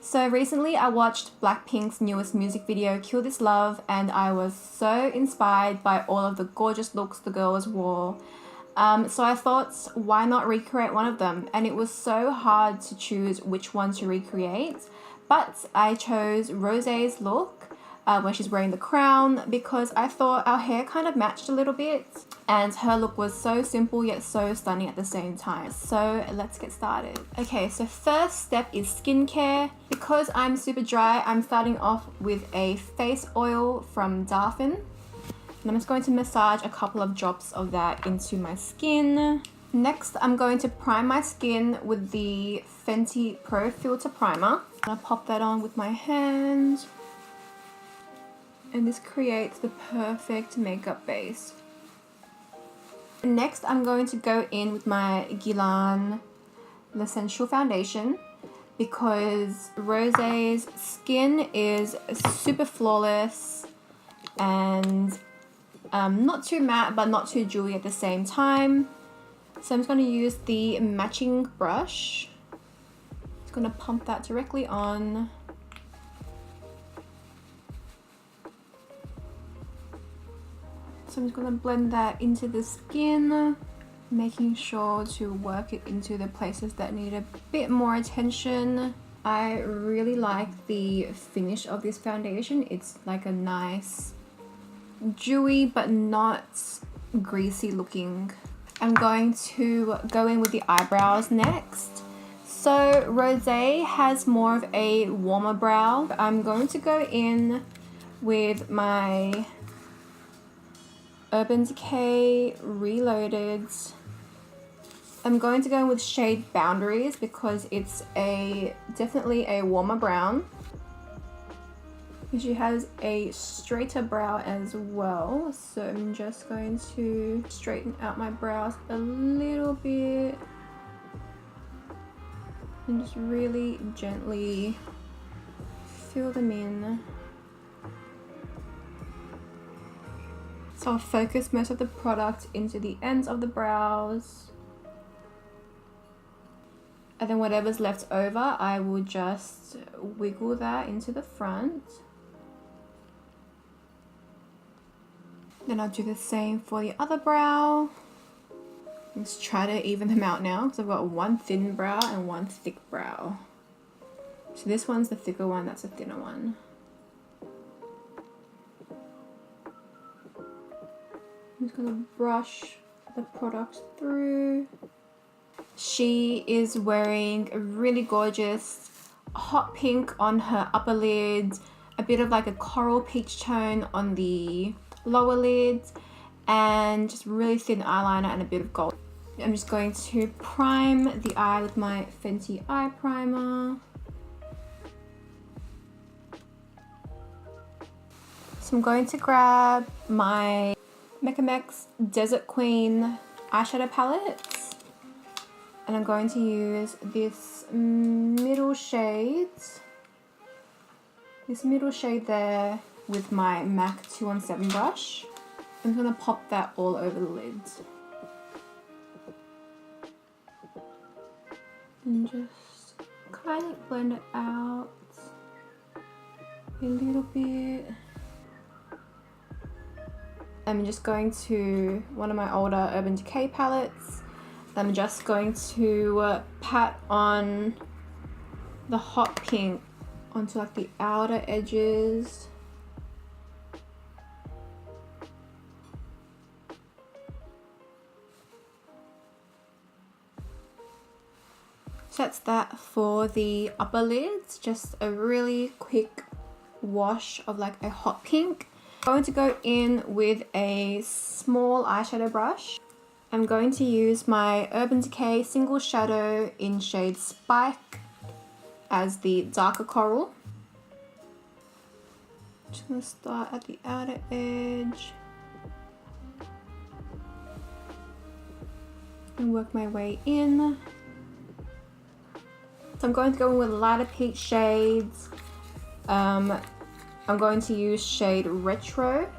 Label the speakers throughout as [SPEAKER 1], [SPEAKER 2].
[SPEAKER 1] So recently I watched BLACKPINK's newest music video, Kill This Love, and I was so inspired by all of the gorgeous looks the girls wore. So I thought, why not recreate one of them? And it was so hard to choose which one to recreate, but I chose Rosé's look when she's wearing the crown, because I thought our hair kind of matched a little bit and her look was so simple yet so stunning at the same time. So let's get started. Okay, so first step is skincare. Because I'm super dry, I'm starting off with a face oil from Darphin. And I'm just going to massage a couple of drops of that into my skin. Next, I'm going to prime my skin with the Fenty Pro Filt'r primer. I'm gonna pop that on with my hand. And this creates the perfect makeup base. Next, I'm going to go in with my Guerlain L'essentiel foundation, because Rosé's skin is super flawless and not too matte but not too dewy at the same time. So I'm just going to use the matching brush. Just going to pump that directly on. So I'm just going to blend that into the skin, making sure to work it into the places that need a bit more attention. I really like the finish of this foundation. It's like a nice dewy but not greasy looking. I'm going to go in with the eyebrows next. So Rosé has more of a warmer brow. I'm going to go in with my Urban Decay Reloaded. I'm going to go in with shade Boundaries because it's definitely a warmer brown. She has a straighter brow as well, so I'm just going to straighten out my brows a little bit and just really gently fill them in. So I'll focus most of the product into the ends of the brows. And then whatever's left over, I will just wiggle that into the front. Then I'll do the same for the other brow. Let's try to even them out now, because I've got one thin brow and one thick brow. So this one's the thicker one, that's the thinner one. I'm just gonna brush the product through. She is wearing a really gorgeous hot pink on her upper lid, a bit of like a coral peach tone on the lower lid, and just really thin eyeliner and a bit of gold. I'm just going to prime the eye with my Fenty eye primer. So I'm going to grab my MeccaMax Desert Queen eyeshadow palettes, and I'm going to use this middle shade there with my MAC 217 brush. I'm going to pop that all over the lid and just kind of blend it out a little bit. I'm just going to one of my older Urban Decay palettes. I'm just going to pat on the hot pink onto like the outer edges. So that's that for the upper lids. Just a really quick wash of like a hot pink. I'm going to go in with a small eyeshadow brush. I'm going to use my Urban Decay Single Shadow in shade Spike as the darker coral. Just going to start at the outer edge and work my way in. So I'm going to go in with lighter peach shades. I'm I'm going to use shade Retro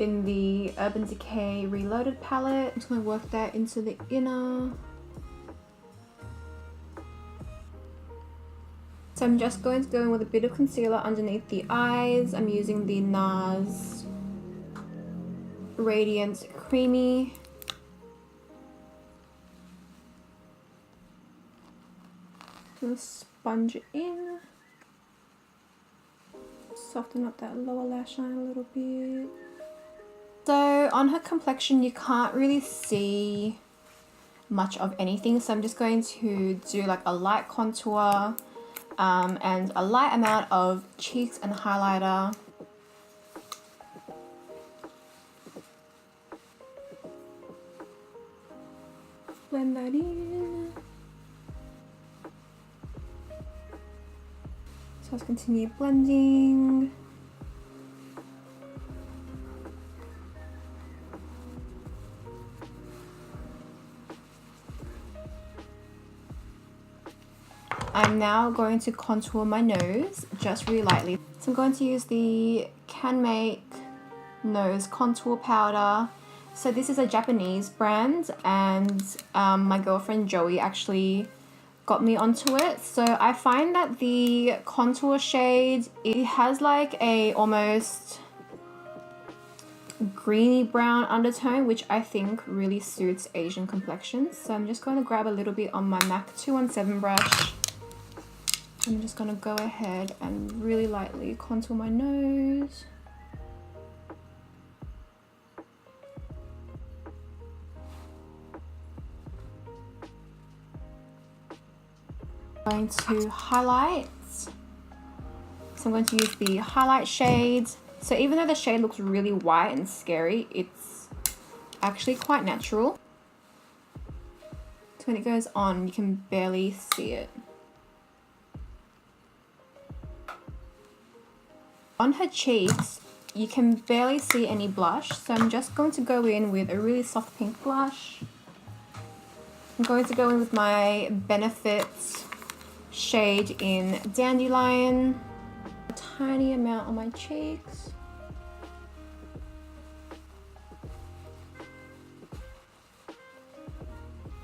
[SPEAKER 1] in the Urban Decay Reloaded palette. I'm just going to work that into the inner. So I'm just going to go in with a bit of concealer underneath the eyes. I'm using the NARS Radiant Creamy. Gonna sponge it in. Soften up that lower lash line a little bit. So on her complexion, you can't really see much of anything. So I'm just going to do like a light contour and a light amount of cheeks and highlighter. Blend that in. So let's continue blending. I'm now going to contour my nose just really lightly. So I'm going to use the Can Make Nose Contour Powder. So this is a Japanese brand, and my girlfriend Joey actually got me onto it. So I find that the contour shade, it has like a almost greeny brown undertone, which I think really suits Asian complexions. So I'm just going to grab a little bit on my MAC 217 brush. I'm just going to go ahead and really lightly contour my nose. Going to highlight. So I'm going to use the highlight shade. So even though the shade looks really white and scary, it's actually quite natural. So when it goes on, you can barely see it. On her cheeks, you can barely see any blush, so I'm just going to go in with a really soft pink blush. I'm going to go in with my Benefit shade in Dandelion. A tiny amount on my cheeks.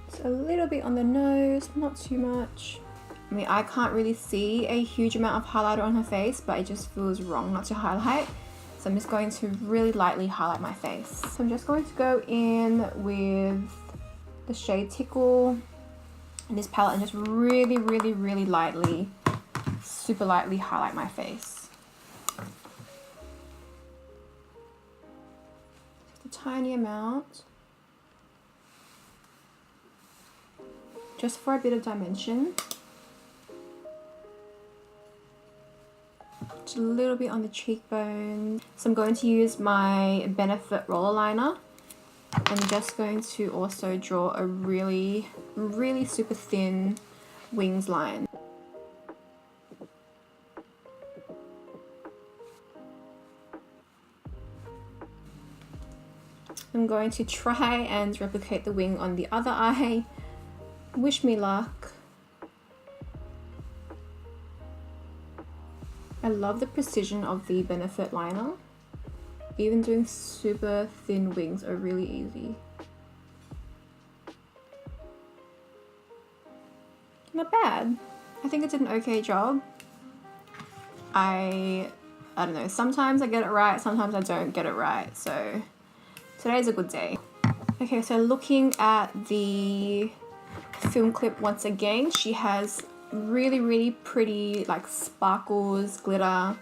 [SPEAKER 1] Just a little bit on the nose, not too much. I mean, I can't really see a huge amount of highlighter on her face, but it just feels wrong not to highlight. So I'm just going to really lightly highlight my face. So I'm just going to go in with the shade Tickle in this palette and just really, really, really lightly, super lightly highlight my face. Just a tiny amount. Just for a bit of dimension. Just a little bit on the cheekbone. So I'm going to use my Benefit roller liner. I'm just going to also draw a really, really super thin wings line. I'm going to try and replicate the wing on the other eye. Wish me luck. I love the precision of the Benefit liner. Even doing super thin wings are really easy. Not bad. I think I did an okay job. I don't know, sometimes I get it right, sometimes I don't get it right, so today's a good day. Okay, so looking at the film clip once again, she has really, really pretty like sparkles, glitter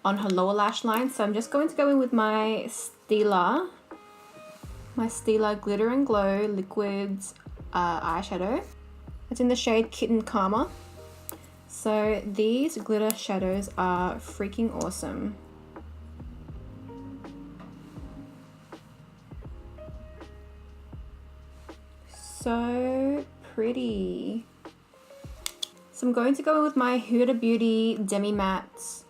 [SPEAKER 1] on her lower lash line. So I'm just going to go in with my Stila Glitter and Glow Liquid eyeshadow. It's in the shade Kitten Karma. So these glitter shadows are freaking awesome. So pretty. So I'm going to go in with my Huda Beauty Demi Matte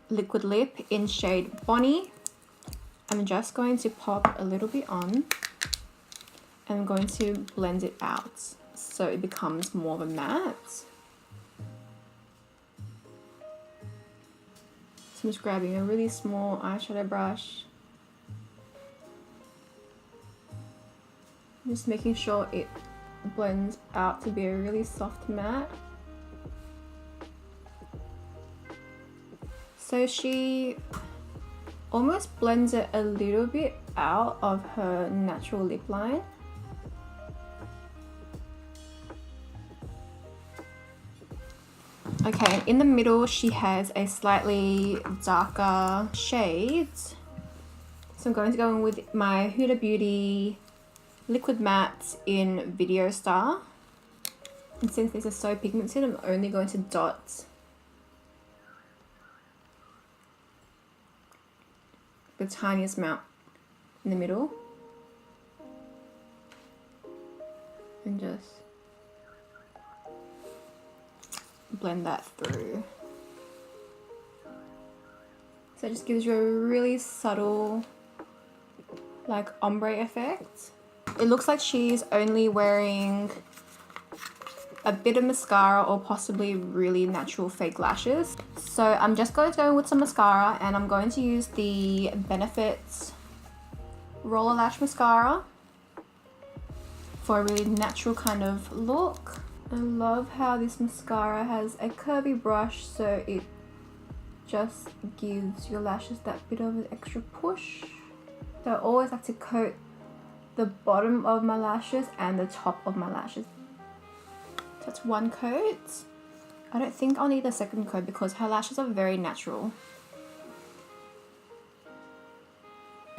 [SPEAKER 1] Liquid Lip in shade Bonnie. I'm just going to pop a little bit on and I'm going to blend it out so it becomes more of a matte. So I'm just grabbing a really small eyeshadow brush. Just making sure it blends out to be a really soft matte. So she almost blends it a little bit out of her natural lip line. Okay, in the middle she has a slightly darker shade. So I'm going to go in with my Huda Beauty Liquid Matte in Video Star. And since these are so pigmented, I'm only going to dot the tiniest amount in the middle. And just blend that through. So it just gives you a really subtle, like, ombre effect. It looks like she's only wearing a bit of mascara or possibly really natural fake lashes. So I'm just going to go in with some mascara, and I'm going to use the Benefit Roller Lash Mascara for a really natural kind of look. I love how this mascara has a curvy brush, so it just gives your lashes that bit of an extra push. So I always like to coat the bottom of my lashes and the top of my lashes. So that's one coat. I don't think I'll need a second coat because her lashes are very natural.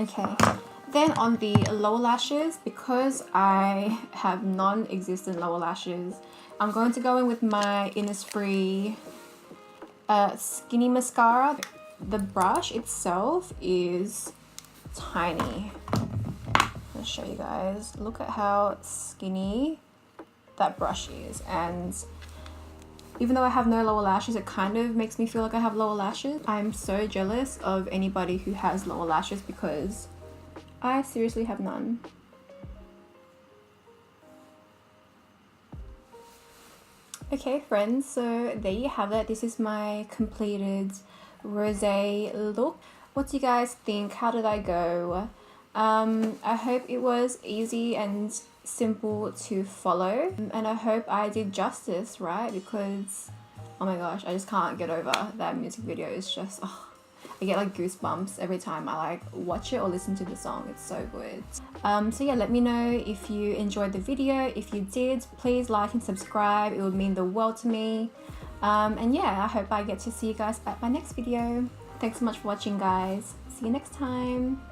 [SPEAKER 1] Okay. Then on the lower lashes, because I have non-existent lower lashes, I'm going to go in with my Innisfree Skinny Mascara. The brush itself is tiny. I'll show you guys. Look at how skinny that brush is. And even though I have no lower lashes, it kind of makes me feel like I have lower lashes. I'm so jealous of anybody who has lower lashes because I seriously have none. Okay friends, so there you have it. This is my completed rosé look. What do you guys think? How did I go? I hope it was easy and simple to follow, and I hope I did justice, right? Because oh my gosh, I just can't get over that music video. It's just, oh, I get like goosebumps every time I like watch it or listen to the song. It's so good. So yeah, let me know if you enjoyed the video. If you did, please like and subscribe. It would mean the world to me. And yeah, I hope I get to see you guys at my next video. Thanks so much for watching, guys. See you next time.